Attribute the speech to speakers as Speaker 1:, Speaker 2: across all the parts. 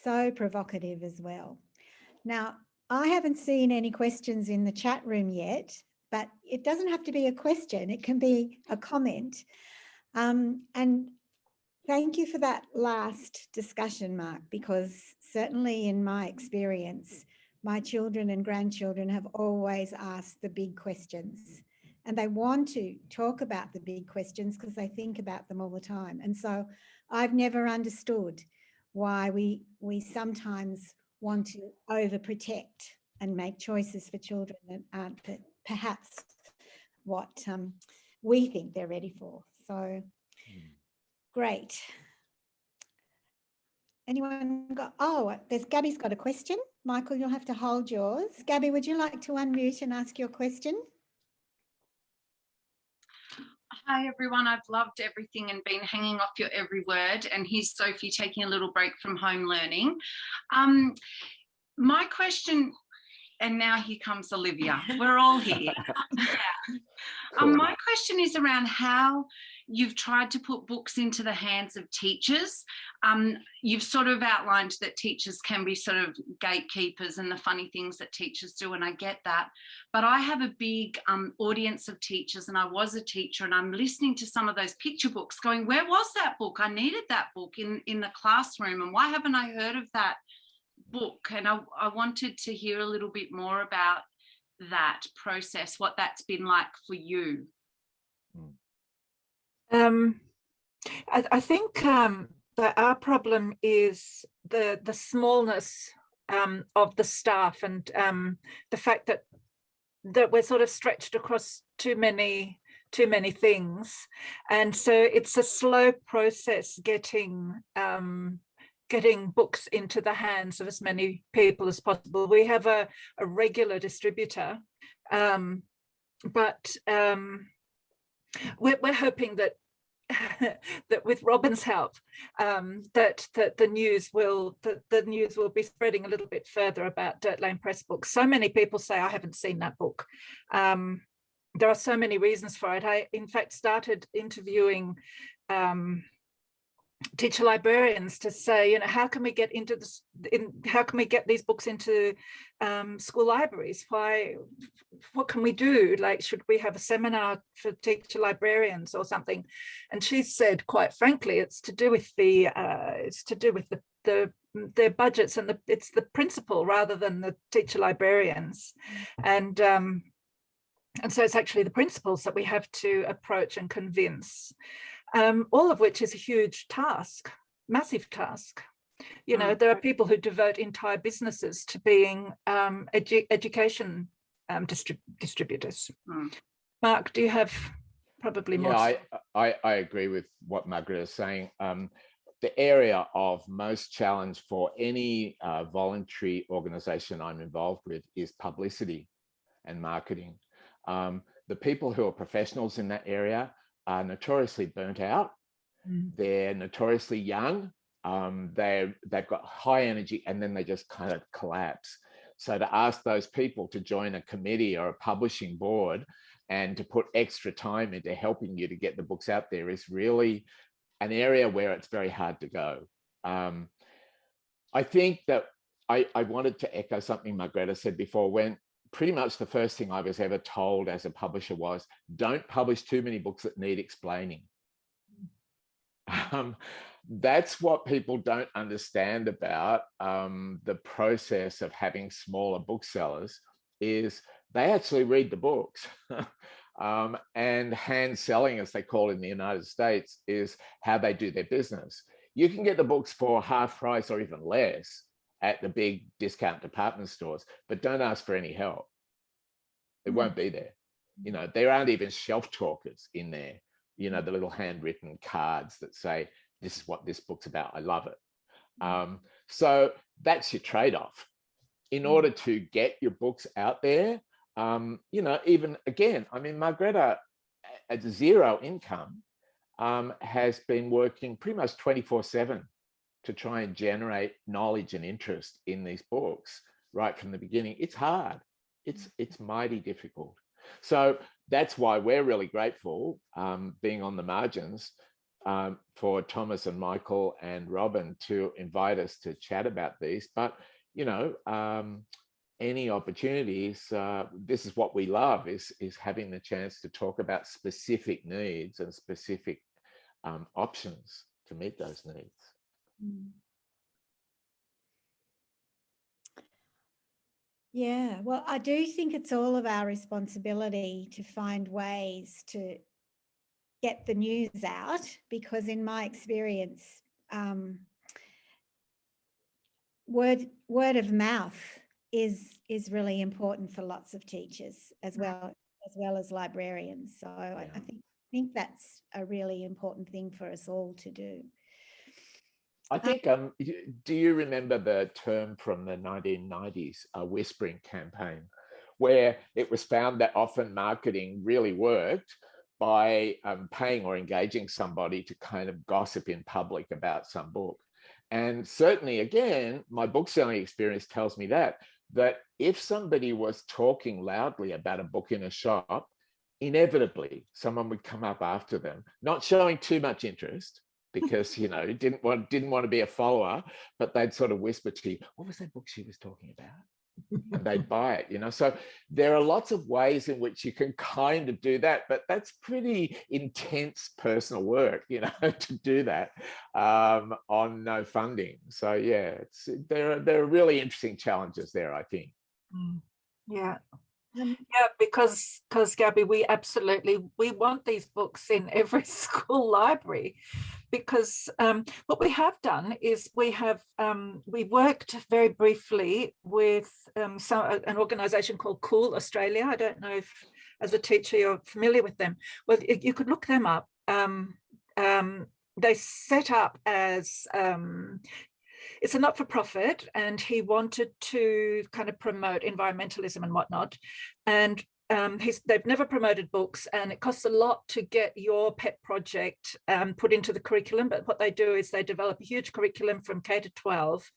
Speaker 1: so provocative as well. Now, I haven't seen any questions in the chat room yet, but it doesn't have to be a question. It can be a comment. And thank you for that last discussion, Mark, because certainly in my experience, my children and grandchildren have always asked the big questions, and they want to talk about the big questions because they think about them all the time. And so I've never understood why we sometimes want to overprotect and make choices for children that aren't perhaps what we think they're ready for. So great. Anyone got, oh, Gabby's got a question. Michael, you'll have to hold yours. Gabby, would you like to unmute and ask your question?
Speaker 2: Hi everyone, I've loved everything and been hanging off your every word. And here's Sophie taking a little break from home learning. My question, and now here comes Olivia, we're all here.
Speaker 3: Cool.
Speaker 2: My question is around how you've tried to put books into the hands of teachers. You've sort of outlined that teachers can be sort of gatekeepers and the funny things that teachers do, and I get that. But I have a big audience of teachers, and I was a teacher, and I'm listening to some of those picture books going, where was that book? I needed that book in the classroom, and why haven't I heard of that book? And I wanted to hear a little bit more about that process, what that's been like for you.
Speaker 4: I think that our problem is the smallness of the staff, and the fact that we're sort of stretched across too many things, and so it's a slow process getting books into the hands of as many people as possible. We have a regular distributor, but we're hoping that that with Robin's help, that the news will be spreading a little bit further about Dirt Lane Press books. So many people say, I haven't seen that book. There are so many reasons for it. I in fact started interviewing teacher librarians to say, you know, how can we get into this, how can we get these books into school libraries? What can we do? Like, should we have a seminar for teacher librarians or something? And she said, quite frankly, it's to do with their budgets, and it's the principal rather than the teacher librarians. And so it's actually the principals that we have to approach and convince. All of which is a huge task, massive task. You know, there are people who devote entire businesses to being education distributors. Mark, do you have probably more?
Speaker 3: Yeah, I agree with what Margrete is saying. The area of most challenge for any voluntary organisation I'm involved with is publicity and marketing. The people who are professionals in that area are notoriously burnt out. They're notoriously young. They've got high energy, and then they just kind of collapse. So to ask those people to join a committee or a publishing board and to put extra time into helping you to get the books out there is really an area where it's very hard to go. I think that I wanted to echo something Margrete said before, when pretty much the first thing I was ever told as a publisher was, don't publish too many books that need explaining. That's what people don't understand about the process of having smaller booksellers, is they actually read the books. And hand selling, as they call it in the United States, is how they do their business. You can get the books for half price or even less at the big discount department stores, but don't ask for any help. It won't be there. You know, there aren't even shelf talkers in there, you know, the little handwritten cards that say, this is what this book's about, I love it. So that's your trade-off. In order to get your books out there, you know, even again, I mean, Margrete at zero income has been working pretty much 24/7 to try and generate knowledge and interest in these books right from the beginning. It's hard. It's mighty difficult. So that's why we're really grateful, being on the margins, for Thomas and Michael and Robin to invite us to chat about these. But, you know, any opportunities, this is what we love, is having the chance to talk about specific needs and specific options to meet those needs.
Speaker 1: Yeah, well, I do think it's all of our responsibility to find ways to get the news out, because in my experience, word of mouth is really important for lots of teachers as well as librarians. So I think that's a really important thing for us all to do.
Speaker 3: I think, do you remember the term from the 1990s, a whispering campaign, where it was found that often marketing really worked by paying or engaging somebody to kind of gossip in public about some book? And certainly, again, my book selling experience tells me that if somebody was talking loudly about a book in a shop, inevitably someone would come up after them, not showing too much interest, because, you know, didn't want to be a follower, but they'd sort of whisper to you, what was that book she was talking about? And they'd buy it, you know. So there are lots of ways in which you can kind of do that, but that's pretty intense personal work, you know, to do that on no funding. So yeah, there are really interesting challenges there, I think.
Speaker 4: Yeah. Yeah, because Gabby, we want these books in every school library, because what we have done is we worked very briefly with an organisation called Cool Australia. I don't know if as a teacher you're familiar with them. Well, you could look them up. They set up as it's a not-for-profit, and he wanted to kind of promote environmentalism and whatnot. And they've never promoted books, and it costs a lot to get your pet project put into the curriculum. But what they do is they develop a huge curriculum from K to 12,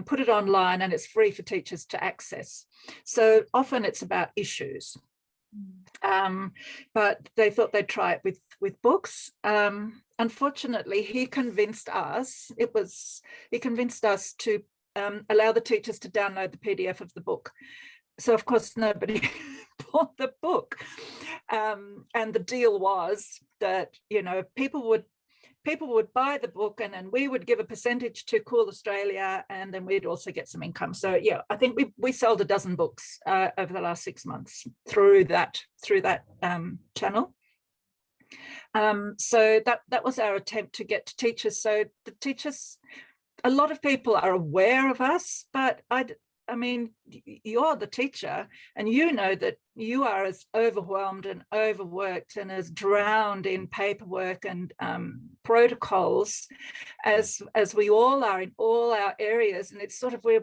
Speaker 4: put it online, and it's free for teachers to access. So often it's about issues. But they thought they'd try it with books. Unfortunately, he convinced us to allow the teachers to download the PDF of the book. So of course nobody bought the book, and the deal was that, you know, people would buy the book, and then we would give a percentage to Cool Australia, and then we'd also get some income. So yeah, I think we sold a dozen books over the last 6 months through that channel. So that was our attempt to get to teachers. So the teachers, a lot of people are aware of us, but I mean, you're the teacher, and you know that you are as overwhelmed and overworked and as drowned in paperwork and protocols as we all are in all our areas. And it's sort of, we're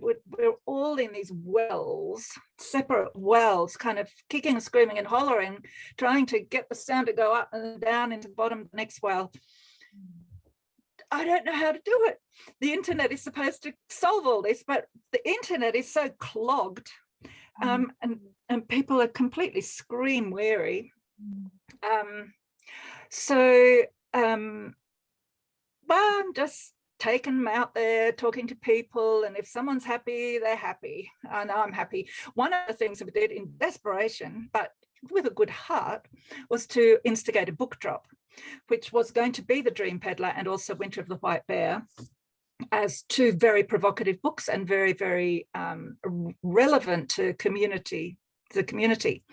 Speaker 4: all in these wells, separate wells, kind of kicking and screaming and hollering, trying to get the sound to go up and down into the bottom of the next well. I don't know how to do it. The internet is supposed to solve all this, but the internet is so clogged, and people are completely screen weary. So well, I'm just taking them out there, talking to people, and if someone's happy, they're happy, and I'm happy. One of the things that we did in desperation, but with a good heart, was to instigate a book drop, which was going to be The Dream Peddler and also Winter of the White Bear, as two very provocative books and very, very relevant to the community.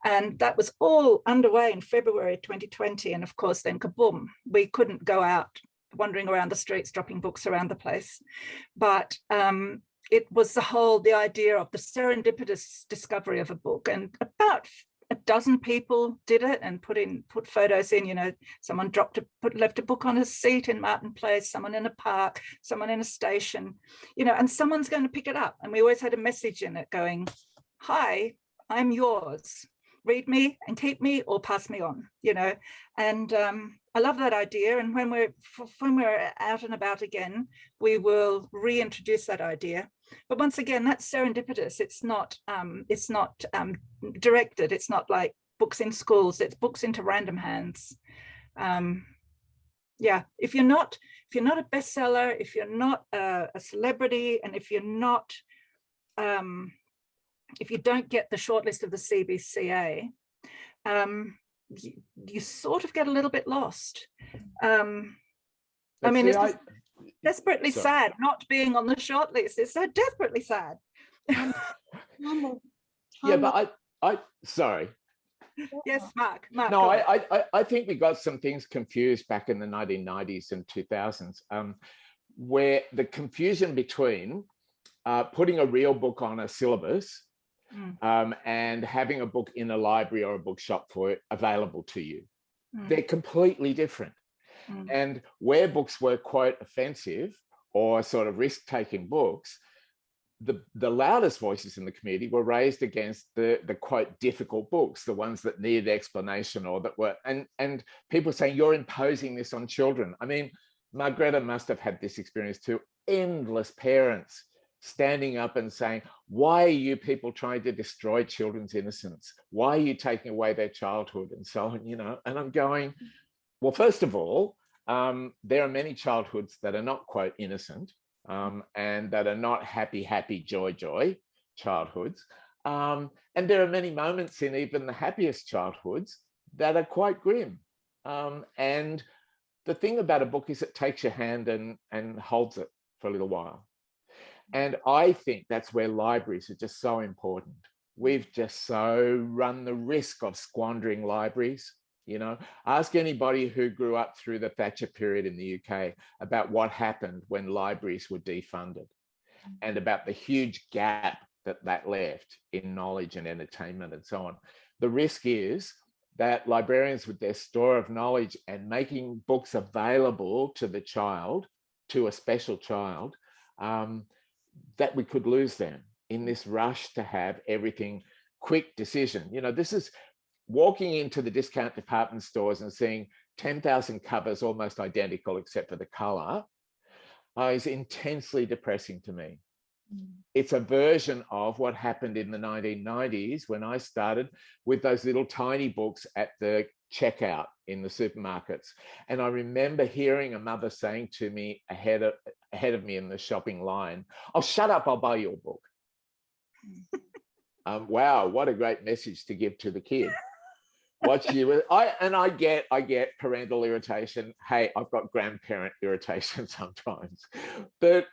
Speaker 4: And that was all underway in February 2020. And of course, then kaboom, we couldn't go out wandering around the streets, dropping books around the place. But it was the idea of the serendipitous discovery of a book, and about a dozen people did it and put photos in. You know, someone left a book on a seat in Martin Place, someone in a park, someone in a station, you know, and someone's going to pick it up. And we always had a message in it going, hi, I'm yours. Read me and keep me or pass me on, you know. And I love that idea. And when we're out and about again, we will reintroduce that idea. But once again, that's serendipitous. It's not directed. It's not like books in schools. It's books into random hands. Yeah, if you're not a bestseller, if you're not a celebrity, and if you're not, if you don't get the shortlist of the CBCA, you sort of get a little bit lost. I mean, it's just desperately sad not being on the shortlist. It's so desperately sad.
Speaker 3: Yeah, but I sorry.
Speaker 4: Yes, Mark.
Speaker 3: No, I think we got some things confused back in the 1990s and 2000s, where the confusion between putting a real book on a syllabus and having a book in a library or a bookshop for it available to you. They're completely different. And where books were, quote, offensive or sort of risk-taking books, the loudest voices in the community were raised against the quote difficult books, the ones that needed explanation or that were, and people saying you're imposing this on children. I mean, Margrete must have had this experience too. Endless parents standing up and saying, why are you people trying to destroy children's innocence? Why are you taking away their childhood and so on, you know? And I'm going, well, first of all, there are many childhoods that are not quote innocent. And that are not happy, joy childhoods. And there are many moments in even the happiest childhoods that are quite grim. And the thing about a book is it takes your hand and holds it for a little while. And I think that's where libraries are just so important. We've just so run the risk of squandering libraries. You know, ask anybody who grew up through the Thatcher period in the UK about what happened when libraries were defunded and about the huge gap that left in knowledge and entertainment and so on. The risk is that librarians with their store of knowledge and making books available to the child, to a special child, that we could lose them in this rush to have everything quick decision. You know, this is walking into the discount department stores and seeing 10,000 covers almost identical except for the color is intensely depressing to me. It's a version of what happened in the 1990s when I started with those little tiny books at the checkout in the supermarkets. And I remember hearing a mother saying to me ahead of me in the shopping line, "Oh, shut up, I'll buy you a book." Wow, what a great message to give to the kid. I get parental irritation. Hey, I've got grandparent irritation sometimes. But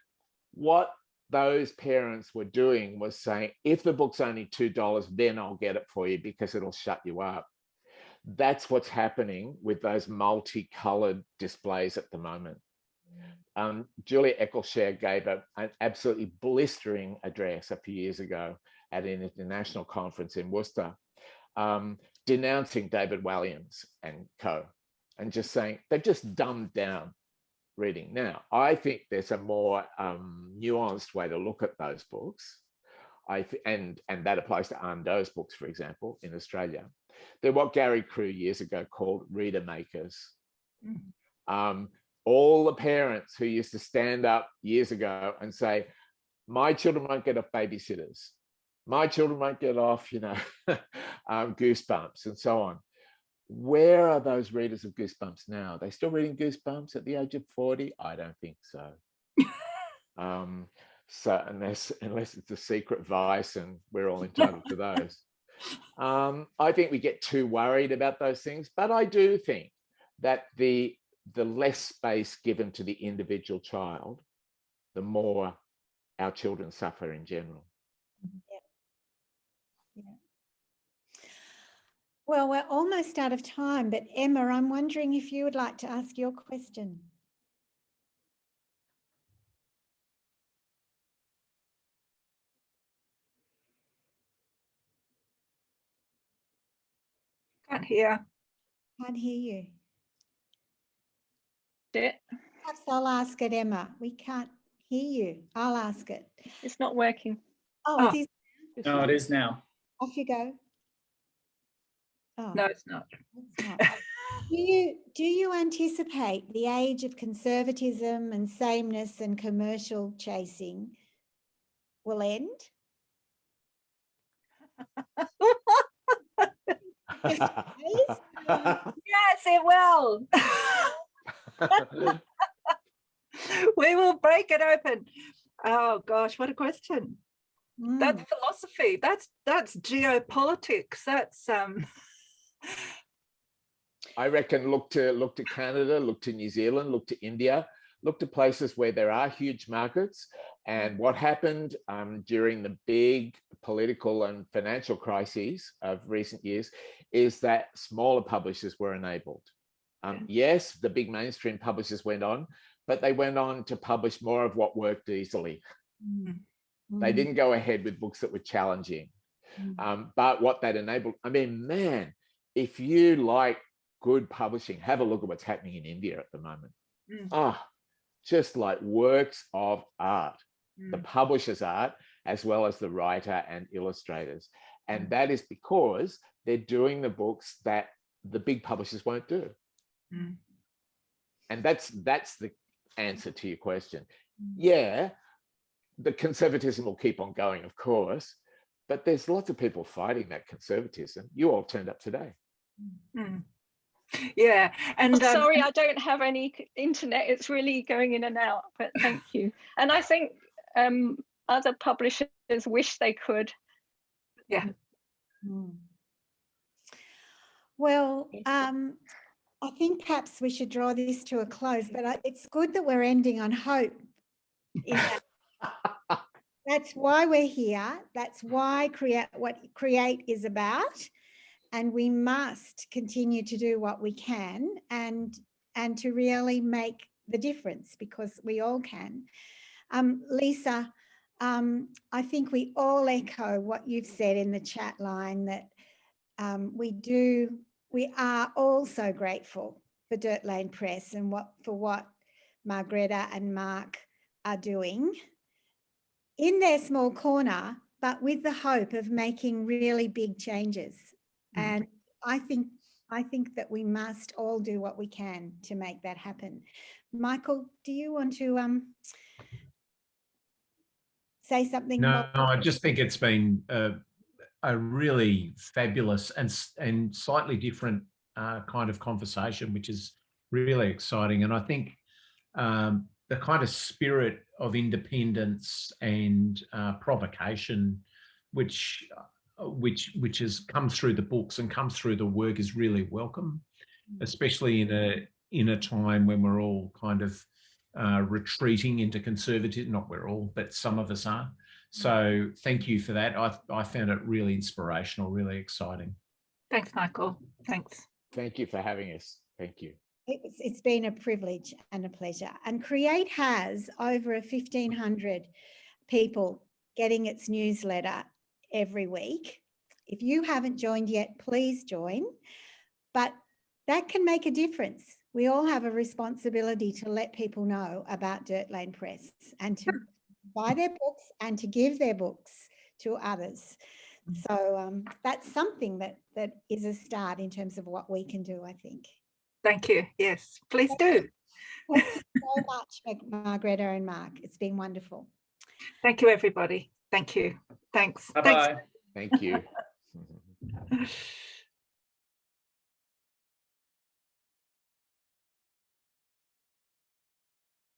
Speaker 3: what those parents were doing was saying, if the book's only $2, then I'll get it for you because it'll shut you up. That's what's happening with those multicolored displays at the moment. Julia Eccleshare gave an absolutely blistering address a few years ago at an international conference in Worcester, denouncing David Walliams and co, and just saying they've just dumbed down reading. Now, I think there's a more nuanced way to look at those books. And that applies to Anne Doe's books, for example, in Australia. They're what Gary Crew years ago called reader makers. All the parents who used to stand up years ago and say, my children won't get off babysitters. My children won't get off, you know, Goosebumps and so on. Where are those readers of Goosebumps now? Are they still reading Goosebumps at the age of 40? I don't think so. So unless it's a secret vice and we're all entitled to those. I think we get too worried about those things, but I do think that the less space given to the individual child, the more our children suffer in general.
Speaker 1: Well, we're almost out of time, but Emma, I'm wondering if you would like to ask your question.
Speaker 4: Can't hear.
Speaker 1: Can't hear you.
Speaker 5: Perhaps
Speaker 1: I'll ask it, Emma. We can't hear you. I'll ask it.
Speaker 5: It's not working.
Speaker 1: Oh, it is.
Speaker 6: No, it is now.
Speaker 1: Off you go. Oh,
Speaker 4: No, it's not.
Speaker 1: it's not. Do you anticipate the age of conservatism and sameness and commercial chasing will end?
Speaker 4: Yes, it will. We will break it open. Oh gosh, what a question. That's philosophy. That's geopolitics. That's
Speaker 3: I reckon look to Canada, look to New Zealand, look to India, look to places where there are huge markets. And what happened during the big political and financial crises of recent years is that smaller publishers were enabled. Yes, the big mainstream publishers went on, but they went on to publish more of what worked easily. They didn't go ahead with books that were challenging. But what that enabled, I mean, man, if you like good publishing, have a look at what's happening in India at the moment. Just like works of art, the publisher's art, as well as the writer and illustrators. And that is because they're doing the books that the big publishers won't do. And that's the answer to your question. Yeah, the conservatism will keep on going, of course, but there's lots of people fighting that conservatism. You all turned up today.
Speaker 4: Yeah, and
Speaker 5: sorry, I don't have any internet. It's really going in and out, but thank you. And I think other publishers wish they could.
Speaker 4: Yeah.
Speaker 1: Well, I think perhaps we should draw this to a close, but it's good that we're ending on hope. That's why we're here. That's why Create is about. And we must continue to do what we can and to really make the difference, because we all can. Lisa, I think we all echo what you've said in the chat line, that we are all so grateful for Dirt Lane Press and for what Margrete and Mark are doing in their small corner, but with the hope of making really big changes. And I think that we must all do what we can to make that happen. Michael, do you want to say something?
Speaker 6: No, I just think it's been a really fabulous and slightly different kind of conversation, which is really exciting. And I think the kind of spirit of independence and provocation, which has come through the books and comes through the work, is really welcome, especially in a time when we're all kind of retreating into conservatism. Not we're all, but some of us are. So thank you for that. I found it really inspirational, really exciting.
Speaker 4: Thanks, Michael. Thanks.
Speaker 3: Thank you for having us. Thank you.
Speaker 1: It's been a privilege and a pleasure. And Create has over 1,500 people getting its newsletter every week. If you haven't joined yet, please join. But that can make a difference. We all have a responsibility to let people know about Dirt Lane Press and to buy their books and to give their books to others. So that's something that is a start in terms of what we can do, I think.
Speaker 4: Thank you. Yes, please do.
Speaker 1: Thank you so much, Margrete and Mark. It's been wonderful.
Speaker 4: Thank you, everybody. Thank you. Thanks.
Speaker 6: Bye-bye.
Speaker 3: Thank you.